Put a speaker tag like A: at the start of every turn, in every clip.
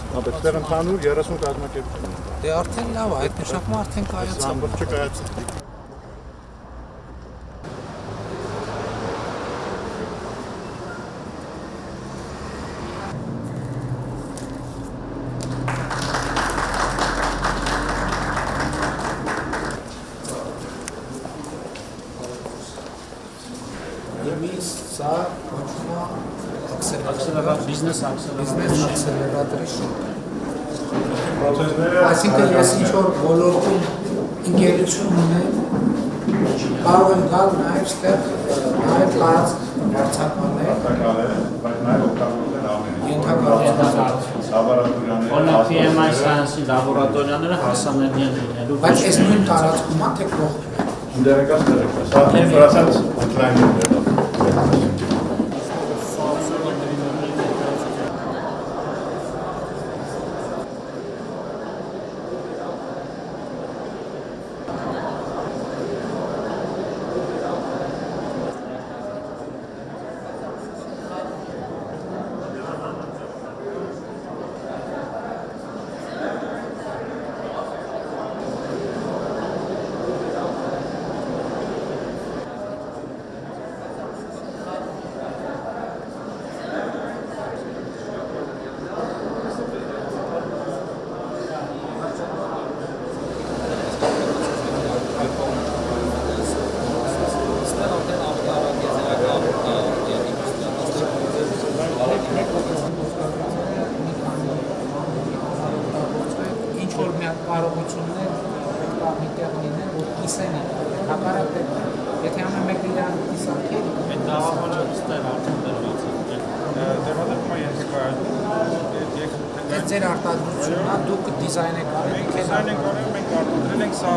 A: Այստեղ ընդհանուր 30 կազմակերպություն է։
B: Դե արդեն լավ է, այդ մշակումը արդեն կայացավ։
A: Ամբողջ չկայացավ։
B: Սա
C: բիզնես
B: աքսելերատորի շուտ։ Այսինքն ես ինչ-որ ոլորտում ընկերություն ունեմ, կարող եմ գալ նաև ստեղ, նաև կարած վարձականներ,
A: բայց նաև օգտագործել
C: Օրինակ PMI Science-ի լաբորատորիաները հասանելի են լինելու։
B: բայց այս նույն տարածքում է, թե կողքն է։
A: Դերեկած, սա ֆրանսիաց օնլայն է։
B: Ինչ-որ մի կարողություններ մի տեղ լինեն, որ կիսեն են, հակառակ եթե ամեն մեկը իրան կիսանքի
C: Այդ դավապանը ստեղ արդեն դրված է։
D: Դերվադրվում է
B: Այս ձեր արտադրությունն է, դուք դիզայն եք արել,
D: դիզայն ենք արել, մենք արտադրել ենք սա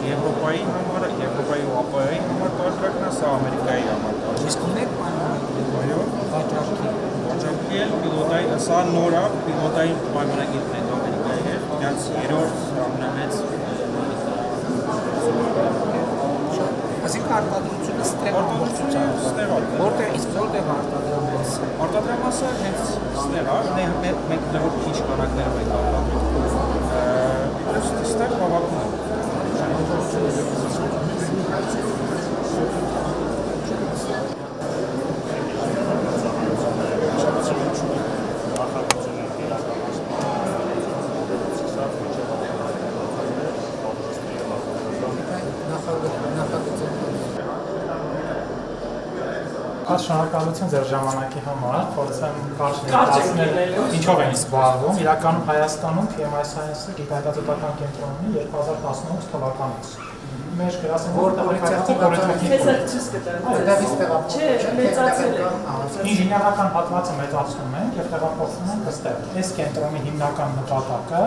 D: Եվրոպայի համար, Եվրոպայի ու ԱՊՀ-ի համար տարբերակն է, սա Ամերիկայի համար տարբերակ։
B: իսկ ունեք պայմանագիր։
D: Այո, վաճառքի էլ պիլոտային, սա նոր է, պիլոտային պայմանագիրն ենք Ամերիկայի հետ, իրենց երրորդ ամենամեծ
B: Այսինքն արտադրությունը ստեղ
D: ստեղ է։
B: Որտեղ իսկ որտեղ արտադրամաս։
D: Արտադրամասը հենց ստեղ է, մենք լրիվ քիչ քանակներով ենք արտադրում։ Просто ստեղ հավաքում ենք։
E: Շնորհակալություն ձեր ժամանակի համար, փորձեմ կարճ ներկայացնել ինչով են զբաղվում։ Իրականում Հայաստանում PMI Science-ը գիտահետազոտական կենտրոնն է 2018 թվականից։ Մեր գրասենյակը ինժեներական հատվածը մեծացնում ենք եւ տեղափոխվում ենք այստեղ։ Այս կենտրոնի հիմնական նպատակը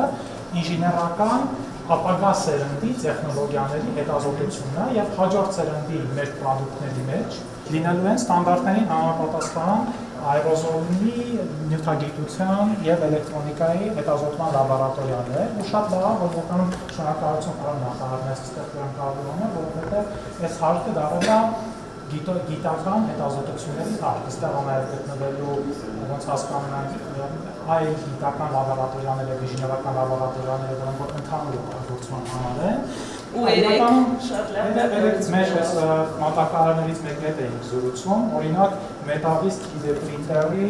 E: ինժեներական ապագա սերնդի տեխնոլոգիաների հետազոտությունն է եւ հաջորդ սերնդի մեր պրոդուկտների մեջ լինելու են ստանդարտներին համապատասխան aerozolի, նյութագիտության եւ էլեկտրոնիկայի հետազոտման լաբորատորիաներ ու շատ լավ որ որքանում շնորհակալություն կարող նախարարն այստեղ կարգավորում է, որովհետեւ այս հարկը դառել է գիտական հետազոտությունների հարկ, այստեղ նաև գտնվելու ոնց հասկանում ենք այլ գիտական լաբորատորիաներ եւ ինժեներական լաբորատորիաներ, որոնք որ ընդհանուր օգտագործման համար են ու շատ լավ մեր մատակարարներից մեկի հետ էինք զրուցում, օրինակ մետաղիստ 3D printer-ի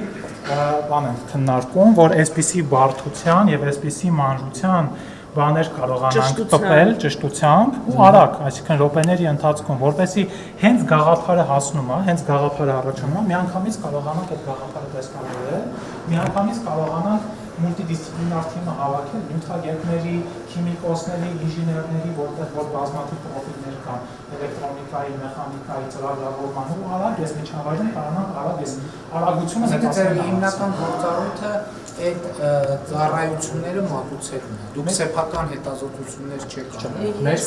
E: բան ենք քննարկում, որ այսպիսի բարդության եւ այսպիսի մանրության բաներ կարողանանք տպել ճշտությամբ ու արագ, այսինքն րոպեների ընթացքում, որպեսզի հենց գաղափարը հասնում է, հենց գաղափարը առաջանում է, միանգամից կարողանանք այդ գաղափարը տեսկանալու, միանգամից կարողանանք մուլտիդիսցիպլինար թիմը հավաքել նյութագետների, քիմիկոսների, ինժեներների, որտեղ որ բազմաթիվ պրոֆիլներ կան, էլեկտրոնիկայի, մեխանիկայի, ծրագրավորման ու արագ ես միջավայրում կարողանանք արագ ես արագությունը
B: մեծացնել։ Հիմնական գործառույթը այդ ծառայությունները մատուցելն է։ Դուք սեփական հետազոտություններ չեք անում։ Մեր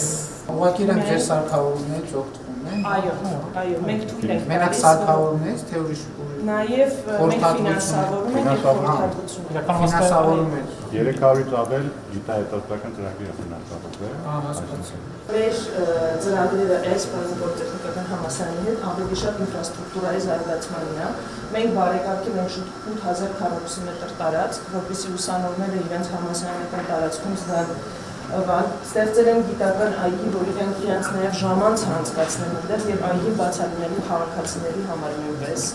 B: ուղղակի ձեր սարքավորումներից օգտվում են։
F: Այո, մենք թույլ ենք
B: Մենակ սարքավորում եք, թե ուրիշ
F: նաև մենք ֆինանսավորում ենք եւ խորհրդատվություն։
B: ֆինանսավորում եք։
A: 300-ից ավել գիտահետազոտական ծրագրի ֆինանսավորվել։
B: Հասկացա։
F: Մեր ծրագրերը այս բանվորտեխնիկական համալսարանի հետ ավելի շատ ինֆրաստրուկտուրայի զարգացմանն է։ Մենք բարեկարգել ենք շուտ 8000 քառակուսի մետր տարածք, որպեսզի ուսանողները իրենց համալսարանական տարածքում զգան ստեղծել են գիտական այգի, որ իրենց նաև ժամանց անցկացնեն այնտեղ եւ այգի բացառնելու քաղաքացիների համար նույնպես։